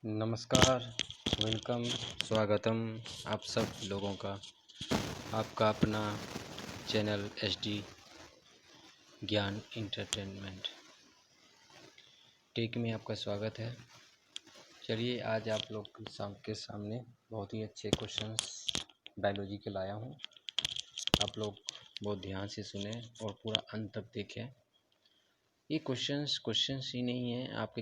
नमस्कार, वेलकम, स्वागतम आप सब लोगों का आपका अपना चैनल एचडी ज्ञान एंटरटेनमेंट टेक में आपका स्वागत है। चलिए आज आप लोग के सामने बहुत ही अच्छे क्वेश्चंस बायोलॉजी के लाया हूँ। आप लोग बहुत ध्यान से सुने और पूरा अंत तक देखें। ये क्वेश्चंस ही नहीं है, आपके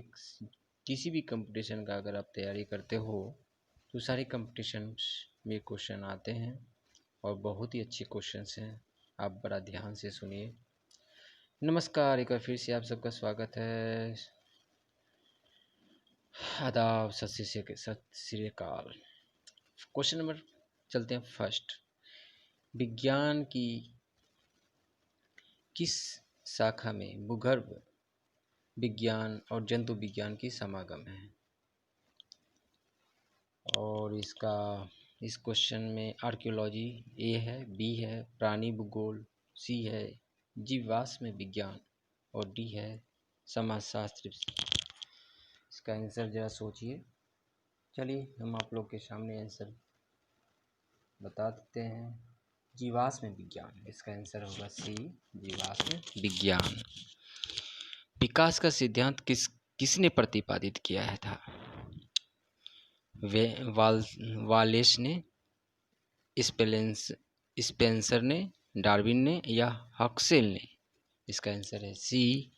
किसी भी कंपटीशन का अगर आप तैयारी करते हो तो सारे कंपटीशन्स में क्वेश्चन आते हैं और बहुत ही अच्छे क्वेश्चंस हैं। आप बड़ा ध्यान से सुनिए। नमस्कार, एक बार फिर से आप सबका स्वागत है। आदाब, सत श्री अकाल। क्वेश्चन नंबर चलते हैं फर्स्ट। विज्ञान की किस शाखा में भूगर्भ विज्ञान और जंतु विज्ञान की समागम है? और इस क्वेश्चन में आर्कियोलॉजी ए है, बी है प्राणी भूगोल, सी है जीवाश्म विज्ञान और डी है समाजशास्त्र। इसका आंसर जरा सोचिए। चलिए हम आप लोग के सामने आंसर बता देते हैं। जीवाश्म विज्ञान, इसका आंसर होगा सी, जीवाश्म विज्ञान। विकास का सिद्धांत किसने प्रतिपादित किया है था? वालेस ने, स्पेंसर ने, डार्विन ने या हक्सेल ने? इसका आंसर है सी,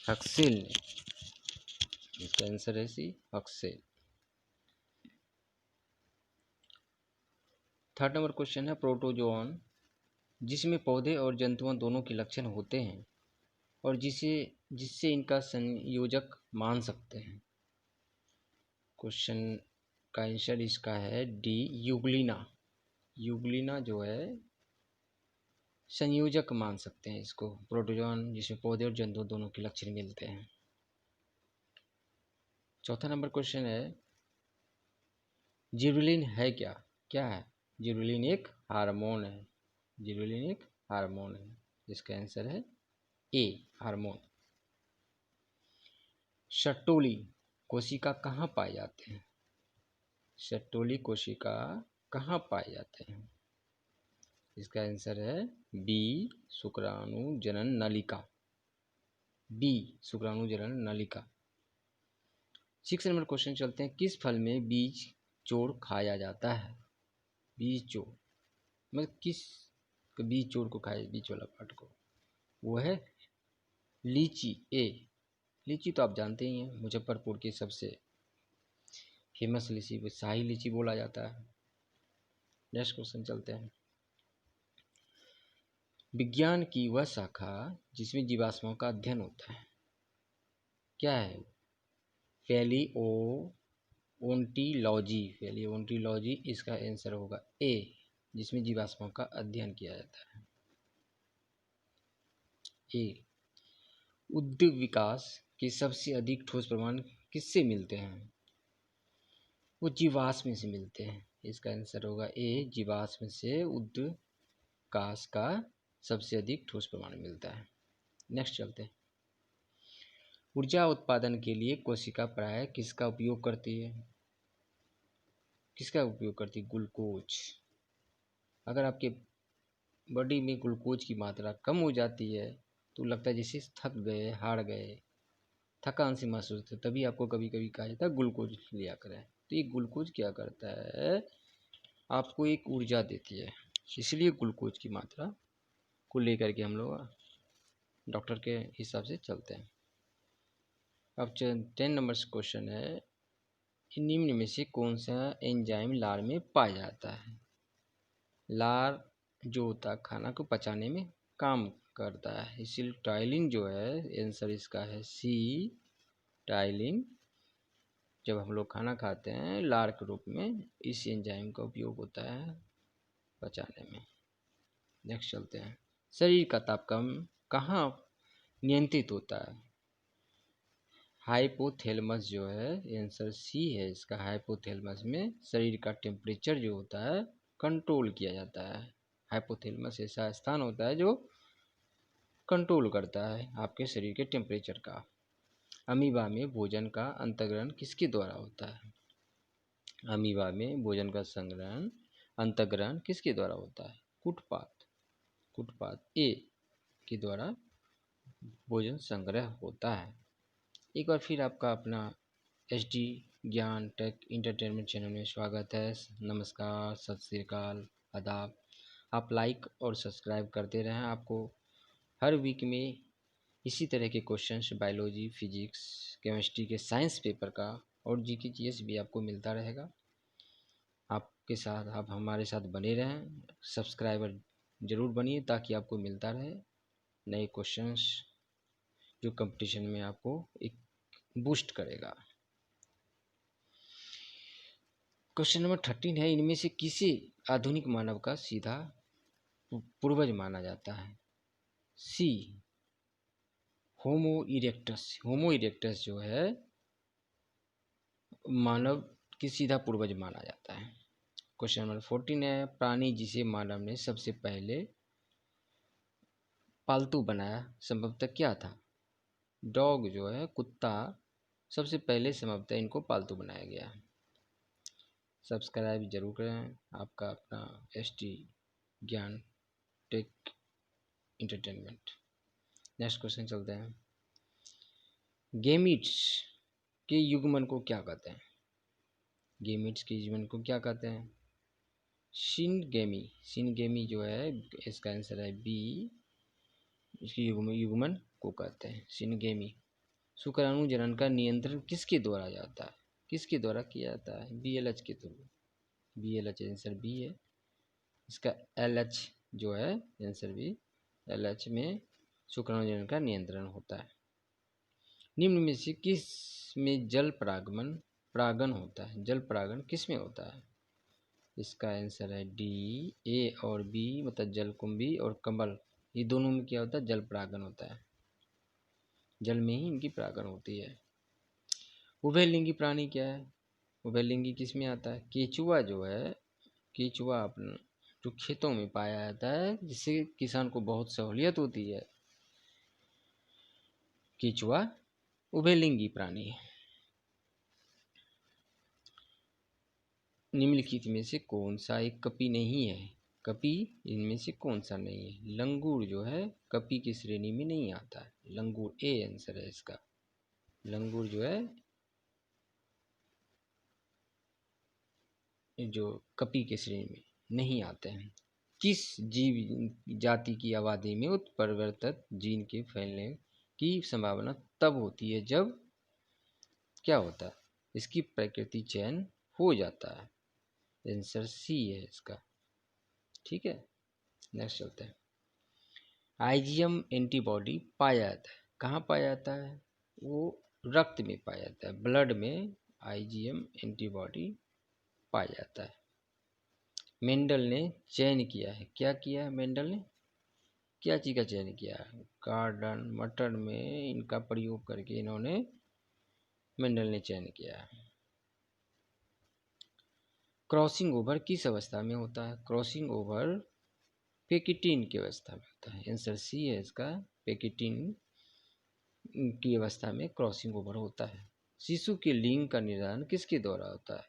हक्सेल ने। इसका आंसर है सी, हक्सेल। थर्ड नंबर क्वेश्चन है प्रोटोजोन, जिसमें पौधे और जंतुओं दोनों के लक्षण होते हैं और जिससे इनका संयोजक मान सकते हैं। क्वेश्चन का आंसर इसका है डी, यूग्लिना। यूग्लिना जो है संयोजक मान सकते हैं इसको, प्रोटोजोन जिसमें पौधे और जंतु दोनों के लक्षण मिलते हैं। चौथा नंबर क्वेश्चन है जिबरेलिन है क्या? क्या है? जिबरेलिन एक हार्मोन है। जिबरेलिन एक हार्मोन है। इसका आंसर है ए, हार्मोन। शट्टोली कोशिका कहाँ पाए जाते हैं? शट्टोली कोशिका कहाँ पाए जाते हैं? इसका आंसर है बी, शुक्राणु जनन नलिका। बी, शुक्राणु जनन नलिका। 6 नंबर क्वेश्चन चलते हैं। किस फल में बीज चोर खाया जाता है? बीज चोर मतलब किस बीज चोर को खाया, बीज वाला पार्ट को? वो है लीची, ए। लीची तो आप जानते ही हैं, मुजफ्फरपुर की सबसे फेमस लीची, शाही लीची बोला जाता है। नेक्स्ट क्वेश्चन चलते हैं। विज्ञान की वह शाखा जिसमें जीवाश्मों का अध्ययन होता है, क्या है? पैलिओन्टोलॉजी। पैलिओन्टोलॉजी इसका आंसर होगा ए, जिसमें जीवाश्मों का अध्ययन किया जाता है। ए। उद्योग विकास के सबसे अधिक ठोस प्रमाण किससे मिलते हैं? वो जीवाश्म से मिलते हैं। इसका आंसर होगा ए, जीवाश्म से उद्योग विकास का सबसे अधिक ठोस प्रमाण मिलता है। नेक्स्ट चलते हैं। ऊर्जा उत्पादन के लिए कोशिका प्रायः किसका उपयोग करती है? किसका उपयोग करती है? ग्लूकोज। अगर आपके बॉडी में ग्लूकोज की मात्रा कम हो जाती है तो लगता है जैसे थक गए, हार गए, थकान से महसूस होता है, तभी आपको कभी कभी कहा जाता है ग्लूकोज लिया करें। तो ये ग्लूकोज क्या करता है? आपको एक ऊर्जा देती है, इसलिए ग्लूकोज की मात्रा को लेकर के हम लोग डॉक्टर के हिसाब से चलते हैं। अब 10 नंबर क्वेश्चन है, निम्न में से कौन सा एंजाइम लार में पाया जाता है? लार जो होता है खाना को पचाने में काम करता है, इसीलिए टाइलिन जो है आंसर इसका है सी, टाइलिन। जब हम लोग खाना खाते हैं लार के रूप में इस एंजाइम का उपयोग होता है पचाने में। नेक्स्ट चलते हैं। शरीर का तापमान कहाँ नियंत्रित होता है? हाइपोथैलेमस जो है आंसर सी है इसका। हाइपोथैलेमस में शरीर का टेम्परेचर जो होता है कंट्रोल किया जाता है। हाइपोथैलेमस ऐसा स्थान होता है जो कंट्रोल करता है आपके शरीर के टेम्परेचर का। अमीबा में भोजन का अंतर्ग्रहण किसके द्वारा होता है? अमीबा में भोजन का संग्रहण अंतःग्रहण किसके द्वारा होता है? कुटपाथ ए के द्वारा भोजन संग्रह होता है। एक बार फिर आपका अपना HD ज्ञान टेक इंटरटेनमेंट चैनल में स्वागत है। नमस्कार, सत श्री अकाल, आदाब। आप लाइक और सब्सक्राइब करते रहें। आपको हर वीक में इसी तरह के क्वेश्चंस बायोलॉजी, फिजिक्स, केमिस्ट्री के साइंस पेपर का और GK GS भी आपको मिलता रहेगा। आपके साथ आप हमारे साथ बने रहें, सब्सक्राइबर ज़रूर बनिए ताकि आपको मिलता रहे नए क्वेश्चंस जो कंपटीशन में आपको एक बूस्ट करेगा। क्वेश्चन नंबर 13 है, इनमें से किसे आधुनिक मानव का सीधा पूर्वज माना जाता है? सी, होमो इरेक्टस। होमो इरेक्टस जो है मानव की सीधा पूर्वज माना जाता है। क्वेश्चन नंबर 14 है, प्राणी जिसे मानव ने सबसे पहले पालतू बनाया संभवतः क्या था? डॉग जो है, कुत्ता, सबसे पहले संभवतः इनको पालतू बनाया गया। सब्सक्राइब जरूर करें। आपका अपना HD ज्ञान टेक इंटरटेनमेंट। नेक्स्ट क्वेश्चन चलते हैं। गेमीट्स के युग्मन को क्या कहते हैं? गेमीट्स के युग्मन को क्या कहते हैं? सिनगेमी। सिनगेमी जो है इसका आंसर है बी, इसके युग्मन को कहते हैं सिनगेमी। शुक्राणु जनन का नियंत्रण किसके द्वारा जाता है? किसके द्वारा किया जाता है? BLH के थ्रू। BLH आंसर बी है। इसका LH जो है आंसर बी, LH में शुक्राणु जनन का नियंत्रण होता है। निम्न में से किस में जल परागण होता है? जल परागण किस में होता है? इसका आंसर है डी, A और B, मतलब जलकुंभी और कमल, ये दोनों में क्या होता है? जल परागण होता है। जल में ही इनकी परागण होती है। उभयलिंगी प्राणी क्या है? उभयलिंगी किस में आता है? केचुआ जो है, केचुआ अपना जो खेतों में पाया जाता है जिससे किसान को बहुत सहूलियत होती है, केचुआ उभयलिंगी प्राणी है। निम्नलिखित में से कौन सा एक कपी नहीं है? कपी इनमें से कौन सा नहीं है? लंगूर जो है कपी की श्रेणी में नहीं आता है। लंगूर ए आंसर है इसका। लंगूर जो है जो कपी की श्रेणी में नहीं आते हैं। किस जीव जाति की आबादी में उत्परिवर्तित जीन के फैलने की संभावना तब होती है जब क्या होता है? इसकी प्रकृति चयन हो जाता है। आंसर सी है इसका। ठीक है, नेक्स्ट चलते हैं। IgM एंटीबॉडी पाया जाता है कहाँ? पाया जाता है वो रक्त में पाया जाता है, ब्लड में IgM एंटीबॉडी पाया जाता है। मेंडल ने चयन किया है, क्या किया है मेंडल ने? क्या चीज़ का चयन किया है? गार्डन मटन में इनका प्रयोग करके इन्होंने मेंडल ने चयन किया है। क्रॉसिंग ओवर किस अवस्था में होता है? क्रॉसिंग ओवर पेकिटिन की अवस्था में होता है। आंसर सी है इसका, पेकिटिन की अवस्था में क्रॉसिंग ओवर होता है। शिशु के लिंग का निर्धारण किसके द्वारा होता है?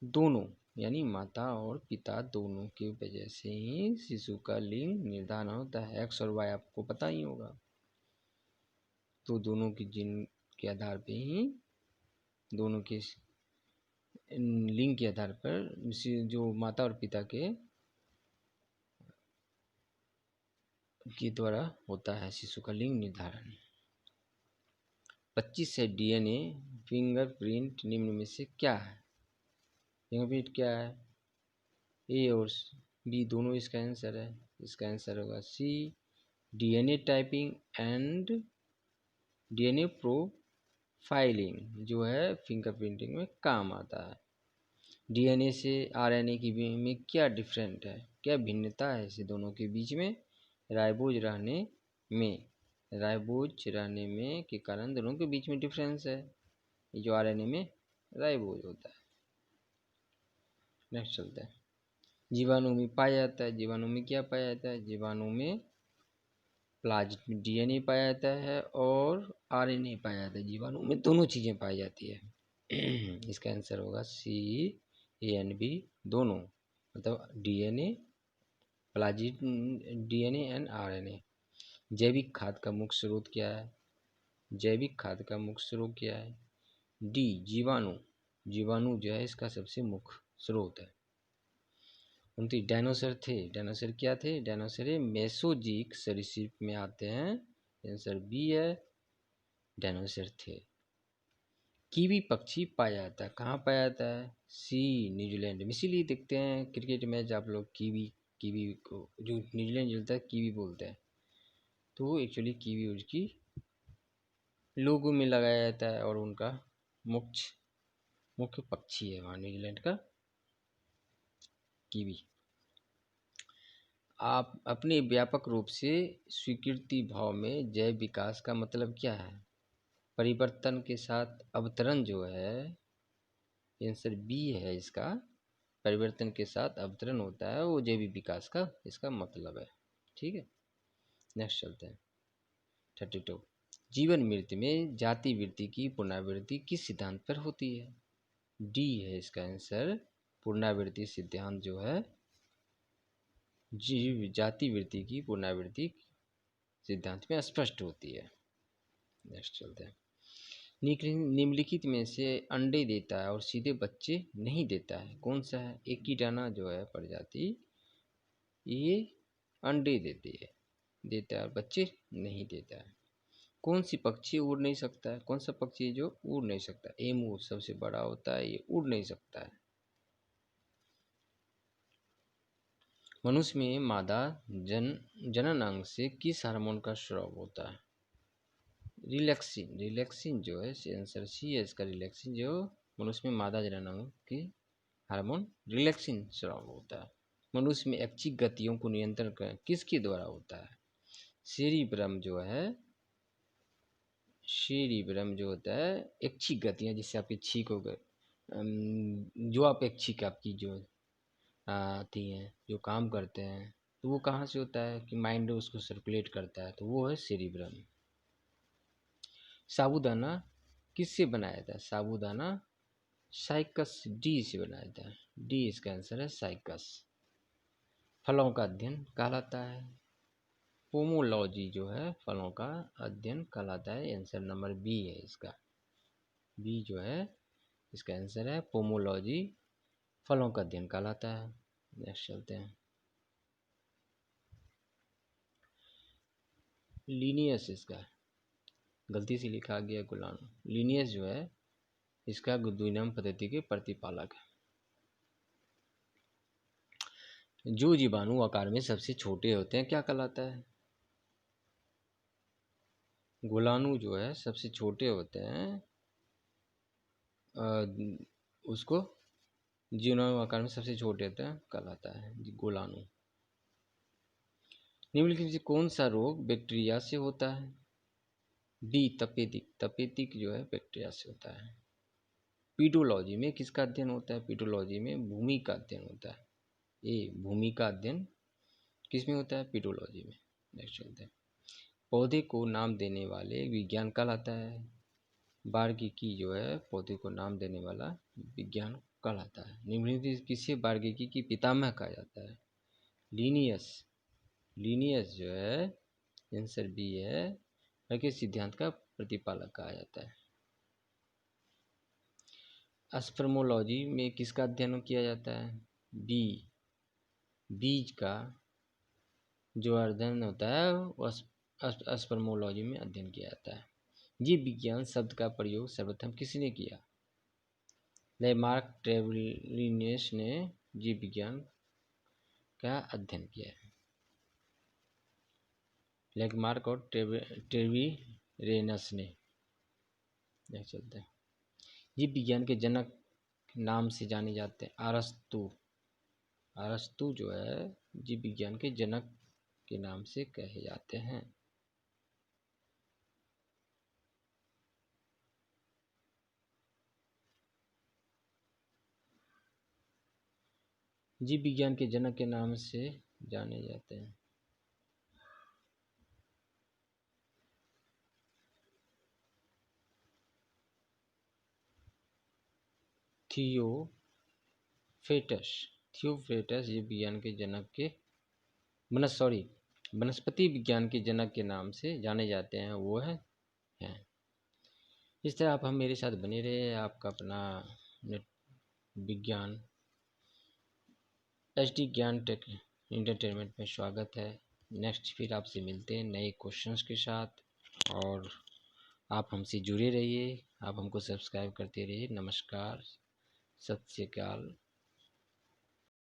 दोनों, यानी माता और पिता दोनों की वजह से ही शिशु का लिंग निर्धारण होता है। X और Y आपको पता ही होगा, तो दोनों की जिन के आधार पे ही, दोनों के लिंग के आधार पर जो माता और पिता के द्वारा होता है शिशु का लिंग निर्धारण। 25 से DNA फिंगरप्रिंट निम्न में से क्या है? फिंगरप्रिंट क्या है? ए और बी दोनों इसका आंसर है। इसका आंसर होगा सी, DNA typing and DNA profiling जो है फिंगरप्रिंटिंग में काम आता है। DNA से RNA की में क्या डिफरेंट है, क्या भिन्नता है इसे दोनों के बीच में? राइबोज रहने में के कारण दोनों के बीच में डिफरेंस है। ये जो RNA में राइबोज होता है। नेक्स्ट चलते हैं। जीवाणु में पाया जाता है, जीवाणु में क्या पाया जाता है? जीवाणु में प्लाज्मिड DNA पाया जाता है और RNA पाया जाता है। जीवाणु में दोनों चीज़ें पाई जाती है। इसका आंसर होगा CANB दोनों, मतलब DNA, प्लाजिड DNA एंड RNA। जैविक खाद का मुख्य स्रोत क्या है? जैविक खाद का मुख्य स्रोत क्या है? D जीवाणु। जीवाणु जो है इसका सबसे मुख्य स्रोत है। 29 डायनासोर थे। डायनासोर क्या थे? डायनासोर मेसोजिक सरीसृप में आते हैं। आंसर बी है, डायनासोर थे। कीवी पक्षी पाया जाता है, कहाँ पाया जाता है? सी न्यूजीलैंड में। इसीलिए देखते हैं क्रिकेट मैच आप लोग कीवी, कीवी को जो न्यूजीलैंड चलता है कीवी बोलते हैं, तो वो एक्चुअली कीवी उसकी लोगो में लगाया जाता है और उनका मुख्य मुख्य पक्षी है वहाँ न्यूजीलैंड का कीवी। आप अपने व्यापक रूप से स्वीकृति भाव में जैव विकास का मतलब क्या है? परिवर्तन के साथ अवतरण जो है, आंसर बी है इसका। परिवर्तन के साथ अवतरण होता है, वो जैविक विकास का इसका मतलब है। ठीक है, नेक्स्ट चलते हैं। 32 जीवन मृत्यु में जाति वृत्ति की पुनरावृत्ति किस सिद्धांत पर होती है? डी है इसका आंसर। पुनरावृत्ति सिद्धांत जो है जीव जाति वृत्ति की पुनरावृत्ति सिद्धांत में स्पष्ट होती है। नेक्स्ट चलते हैं। निम्नलिखित में से अंडे देता है और सीधे बच्चे नहीं देता है, कौन सा है? एकीडाना जो है प्रजाति, ये अंडे देता है और बच्चे नहीं देता है। कौन सी पक्षी उड़ नहीं सकता है? कौन सा पक्षी जो उड़ नहीं सकता? एमू सबसे बड़ा होता है, ये उड़ नहीं सकता है। मनुष्य में मादा जनन अंग से किस हार्मोन का स्राव होता है? रिलैक्सिन। रिलैक्सिन जो है आंसर सी है इसका। रिलैक्सिन जो मनुष्य में मादा जनन अंग की हार्मोन रिलैक्सिन स्राव होता है। मनुष्य में ऐच्छिक गतियों को नियंत्रण किसके द्वारा होता है? सेरिब्रम जो है, सेरिब्रम जो होता है ऐच्छिक गतियाँ, जिससे आपकी छीक हो गए, जो आप ऐच्छिक आपकी जो आती हैं, जो काम करते हैं, तो वो कहाँ से होता है कि माइंड उसको सर्कुलेट करता है, तो वो है सेरिब्रम। साबूदाना किससे बनाया जाता है? साबूदाना साइकस डी से बनाया जाता है। डी इसका आंसर है, साइकस। फलों का अध्ययन कहलाता है? पोमोलॉजी जो है फलों का अध्ययन कहलाता है। आंसर नंबर बी है इसका। बी जो है इसका आंसर है, पोमोलॉजी फलों का अध्ययन कहलाता है। नेक्स्ट चलते हैं। लीनियस इसका गलती से लिखा गया गुलाम। लीनियस जो है इसका द्विनाम पद्धति के प्रतिपालक है। जो जीवाणु आकार में सबसे छोटे होते हैं क्या कहलाता है? गुलाणु जो है सबसे छोटे होते हैं, उसको जीवाणु आकार में सबसे छोटे होते हैं कहलाता है गुलाणु। निम्नलिखित में से कौन सा रोग बैक्टीरिया से होता है? बी तपेदिक। तपेदिक जो है बैक्टीरिया से होता है। पीडोलॉजी में किसका अध्ययन होता है? पीडोलॉजी में भूमि का अध्ययन होता है। ए भूमि का अध्ययन किस में होता है? पीडोलॉजी में। नेक्स्ट चलते हैं। पौधे को नाम देने वाले विज्ञान कहलाता है? बार्गिकी जो है पौधे को नाम देने वाला विज्ञान कहलाता है। निम्नलिखित किसे बार्गिकी की पितामह कहा जाता है? लीनियस। लीनियस जो है आंसर बी है, के सिद्धांत का प्रतिपालक कहा जाता है। स्पर्मोलॉजी में किसका अध्ययन किया जाता है? बी बीज का जो अध्ययन होता है वो स्पर्मोलॉजी में अध्ययन किया जाता है। जीव विज्ञान शब्द का प्रयोग सर्वप्रथम किसने किया? लेमार्क ट्रेविलियस ने जीव विज्ञान का अध्ययन किया है। लेमार्क और ट्रेविलियस ने। चलते हैं। जीव विज्ञान के जनक नाम से जाने जाते हैं अरस्तु। अरस्तु जो है जीव विज्ञान के जनक के नाम से कहे जाते हैं। जीव विज्ञान के जनक के नाम से जाने जाते हैं। थियोफेटस। थियोफेटस ये विज्ञान के जनक के वनस्पति विज्ञान के जनक के नाम से जाने जाते हैं, वो हैं। इस तरह आप हम मेरे साथ बने रहे। आपका अपना विज्ञान HD ज्ञान टेक इंटरटेनमेंट में स्वागत है। नेक्स्ट फिर आपसे मिलते हैं नए क्वेश्चंस के साथ, और आप हमसे जुड़े रहिए, आप हमको सब्सक्राइब करते रहिए। नमस्कार, सत श्री अकाल।